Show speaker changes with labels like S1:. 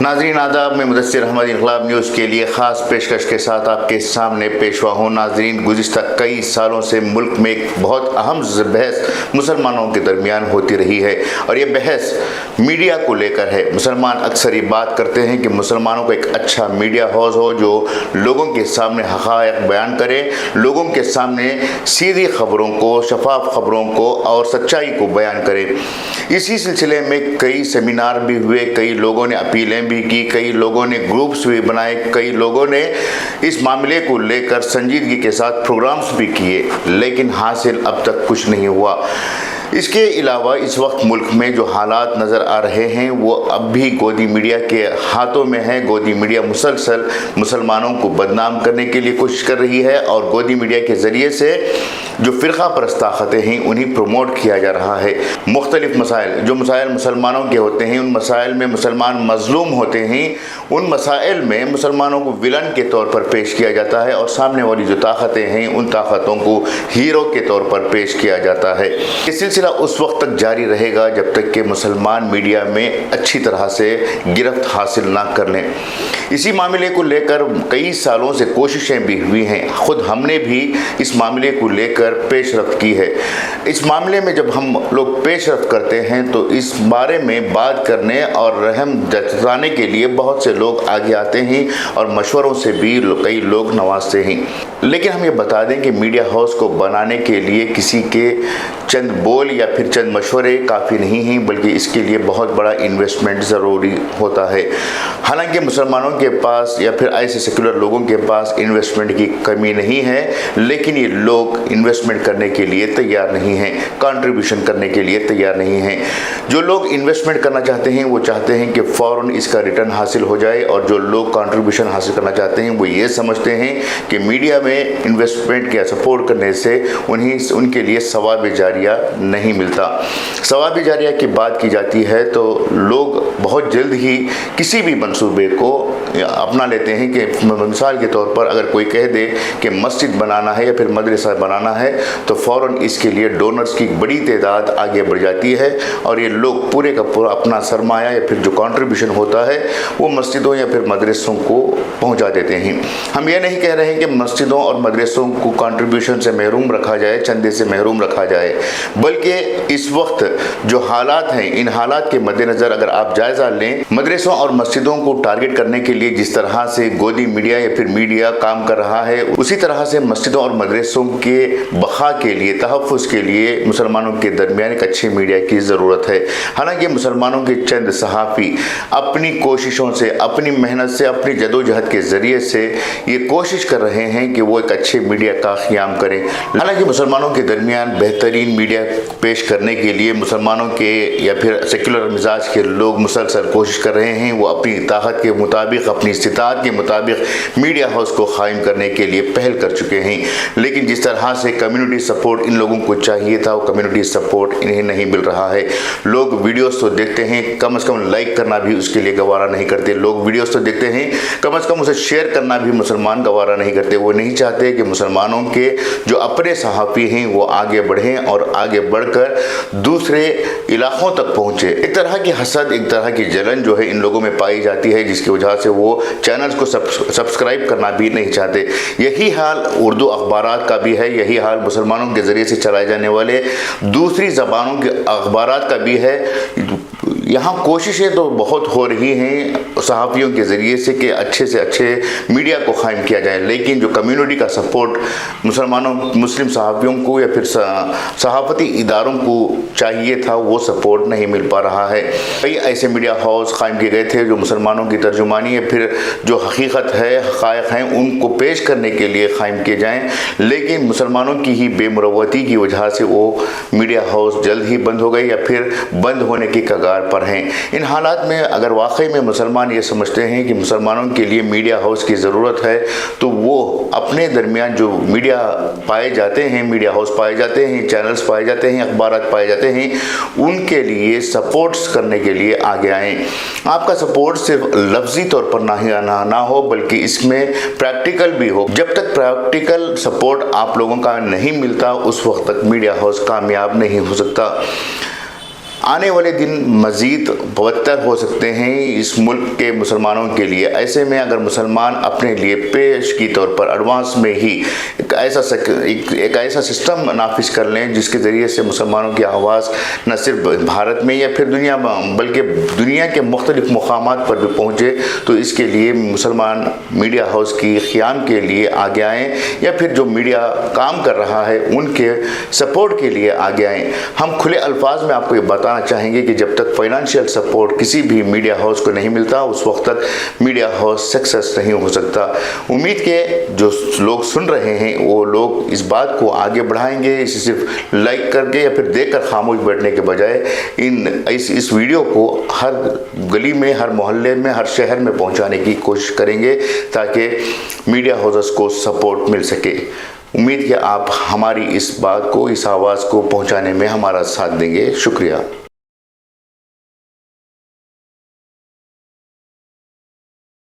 S1: नाज़रीन आदाब, में मुदस्सिर अहमद इनकलाब न्यूज़ के लिए ख़ास पेशकश के साथ आपके सामने पेश हुआ हूँ। नाज़रीन, गुज़िश्ता कई सालों से मुल्क में एक बहुत अहम बहस मुसलमानों के दरमियान होती रही है और ये बहस मीडिया को लेकर है। मुसलमान अक्सर ये बात करते हैं कि मुसलमानों को एक अच्छा मीडिया हाउस हो जो लोगों के सामने हक़ाइक़ बयान करे, लोगों के सामने सीधी ख़बरों को, शफाफ ख़बरों को और सच्चाई को बयान करे। इसी सिलसिले में कई सेमिनार भी हुए, कई लोगों ने अपीलें भी की, कई लोगों ने ग्रुप्स भी बनाए, कई लोगों ने इस मामले को लेकर संजीदगी के साथ प्रोग्राम्स भी किए, लेकिन हासिल अब तक कुछ नहीं हुआ। इसके अलावा इस वक्त मुल्क में जो हालात नज़र आ रहे हैं वो अब भी गोदी मीडिया के हाथों में है। गोदी मीडिया मुसलसल मुसलमानों को बदनाम करने के लिए कोशिश कर रही है और गोदी मीडिया के ज़रिए से जो फ़िरक़ा परस्त ताक़तें हैं उन्हें प्रमोट किया जा रहा है। मुख्तलिफ़ मसाइल, जो मसाइल मुसलमानों के होते हैं, उन मसाइल में मुसलमान मज़लूम होते हैं, उन मसाइल में मुसलमानों को विलन के तौर पर पेश किया जाता है और सामने वाली जो ताक़तें हैं उन ताक़तों को हीरो के तौर पर पेश किया जाता है। ये सिलसिला उस वक्त तक जारी रहेगा जब तक कि मुसलमान मीडिया में अच्छी तरह से गिरफ्त हासिल ना कर लें। इसी मामले को लेकर कई सालों से कोशिशें भी हुई हैं। ख़ुद हमने भी इस मामले को लेकर पेशरफ्त की है। इस मामले में जब हम लोग पेशरफ्त करते हैं तो इस बारे में बात करने और रहम जताने के लिए बहुत से लोग आगे आते हैं और मशवरों से भी कई लोग नवाजते हैं। लेकिन हम ये बता दें कि मीडिया हाउस को बनाने के लिए किसी के चंद बोल या फिर चंद मशवरे काफ़ी नहीं हैं, बल्कि इसके लिए बहुत बड़ा इन्वेस्टमेंट ज़रूरी होता है। हालांकि मुसलमानों के पास या फिर ऐसे सेकुलर लोगों के पास इन्वेस्टमेंट की कमी नहीं है, लेकिन ये लोग इन्वेस्टमेंट करने के लिए तैयार नहीं हैं, कंट्रीब्यूशन करने के लिए तैयार नहीं हैं। जो लोग इन्वेस्टमेंट करना चाहते हैं वो चाहते हैं कि फ़ौरन इसका रिटर्न हासिल हो जाए, और जो लोग कंट्रीब्यूशन हासिल करना चाहते हैं वो ये समझते हैं कि मीडिया में इन्वेस्टमेंट या सपोर्ट करने से उनके लिए सवाब जारिया नहीं मिलता। सवाब जारिया की बात की जाती है तो लोग बहुत जल्द ही किसी भी मंसूबे को अपना लेते हैं कि मिसाल के तौर पर अगर कोई कह दे कि मस्जिद बनाना है या फिर मदरसा बनाना है तो फ़ौरन इसके लिए डोनर्स की बड़ी तादाद आगे बढ़ जाती है और ये लोग पूरे का पूरा अपना सरमाया या फिर जो कंट्रीब्यूशन होता है वो मस्जिदों या फिर मदरसों को पहुंचा देते हैं। हम ये नहीं कह रहे हैं कि मस्जिदों और मदरसों को कंट्रीब्यूशन से महरूम रखा जाए, चंदे से महरूम रखा जाए, बल्कि इस वक्त जो हालात हैं इन हालात के मद्देनज़र अगर आप जायज़ा लें, मदरसों और मस्जिदों को टारगेट करने के लिए जिस तरह से गोदी मीडिया या फिर मीडिया काम कर रहा है, उसी तरह से मस्जिदों और मदरसों के बखा के लिए, तहफ़्फ़ुज़ के लिए मुसलमानों के दरमियान एक अच्छे मीडिया की ज़रूरत है। हालांकि मुसलमानों के चंद सहाफ़ी अपनी कोशिशों से, अपनी मेहनत से, अपनी जदोजहद के ज़रिए से ये कोशिश कर रहे हैं कि वो एक अच्छे मीडिया का क़याम करें। हालांकि मुसलमानों के दरमियान बेहतरीन मीडिया पेश करने के लिए मुसलमानों के या फिर सेकुलर मिजाज के लोग मुसलसल कोशिश कर रहे हैं। वो अपनी ताकत के मुताबिक, अपनी इस्तिताअत के मुताबिक मीडिया हाउस को कायम करने के लिए पहल कर चुके हैं, लेकिन जिस तरह से कम्युनिटी सपोर्ट इन लोगों को चाहिए था वो कम्युनिटी सपोर्ट इन्हें नहीं मिल रहा है। लोग वीडियोस तो देखते हैं, कम से कम लाइक करना भी उसके लिए गवारा नहीं करते। लोग वीडियोस तो देखते हैं, कम से कम उसे शेयर करना भी मुसलमान गवारा नहीं करते। वो नहीं चाहते कि मुसलमानों के जो अपने सहाफ़ी हैं वो आगे बढ़ें और आगे बढ़कर दूसरे इलाकों तक पहुँचे। एक तरह की हसद, एक तरह की जलन जो है इन लोगों में पाई जाती है, जिसकी वजह से वो चैनल्स को सब्सक्राइब करना भी नहीं चाहते। यही हाल उर्दू अखबारात का भी है, यही हाल मुसलमानों के ज़रिए से चलाए जाने वाले दूसरी ज़बानों के अखबारात का भी है। यहाँ कोशिशें तो बहुत हो रही हैं सहाफ़ियों के ज़रिए से कि अच्छे मीडिया को कायम किया जाए, लेकिन जो कम्युनिटी का सपोर्ट मुस्लिम सहाफ़ियों को या फिर सहाफ़ती इदारों को चाहिए था वो सपोर्ट नहीं मिल पा रहा है। कई ऐसे मीडिया हाउस कायम किए गए थे जो मुसलमानों की तर्जुमानी या फिर जो हकीकत है, हक़ाइक़ हैं, उनको पेश करने के लिए कायम किए जाएँ, लेकिन मुसलमानों की ही बेमुरवती की वजह से वो मीडिया हाउस जल्द ही बंद हो गए या फिर बंद होने की कगार पर हैं। इन हालात में अगर वाकई में मुसलमान ये समझते हैं कि मुसलमानों के लिए मीडिया हाउस की ज़रूरत है तो वो अपने दरमियान जो मीडिया पाए जाते हैं, मीडिया हाउस पाए जाते हैं, चैनल्स पाए जाते हैं, अखबारात पाए जाते हैं, उनके लिए सपोर्ट्स करने के लिए आगे आएँ। आपका सपोर्ट सिर्फ लफ्ज़ी तौर पर ना हो बल्कि इसमें प्रैक्टिकल भी हो। जब तक प्रैक्टिकल सपोर्ट आप लोगों का नहीं मिलता उस वक्त तक मीडिया हाउस कामयाब नहीं हो सकता। आने वाले दिन मज़ीद बदतर हो सकते हैं इस मुल्क के मुसलमानों के लिए। ऐसे में अगर मुसलमान अपने लिए पेश की तौर पर एडवांस में ही एक ऐसा सिस्टम नाफिज कर लें जिसके ज़रिए से मुसलमानों की आवाज़ न सिर्फ भारत में या फिर दुनिया में बल्कि दुनिया के मुख्तलिफ मुकामात पर भी पहुँचे, तो इसके लिए मुसलमान मीडिया हाउस की क़याम के लिए आगे आएँ या फिर जो मीडिया काम कर रहा है उनके सपोर्ट के लिए आगे आएँ। हम खुले अल्फाज में आपको ये बताना चाहेंगे कि जब तक फाइनेंशियल सपोर्ट किसी भी मीडिया हाउस को नहीं मिलता उस वक्त तक मीडिया हाउस सक्सेस नहीं हो सकता। उम्मीद के जो लोग सुन रहे हैं वो लोग इस बात को आगे बढ़ाएंगे, इसे सिर्फ लाइक करके या फिर देखकर खामोश बैठने के बजाय इस वीडियो को हर गली में, हर मोहल्ले में, हर शहर में पहुंचाने की कोशिश करेंगे ताकि मीडिया हाउसेस को सपोर्ट मिल सके। उम्मीद कि आप हमारी इस बात को, इस आवाज़ को पहुंचाने में हमारा साथ देंगे। शुक्रिया।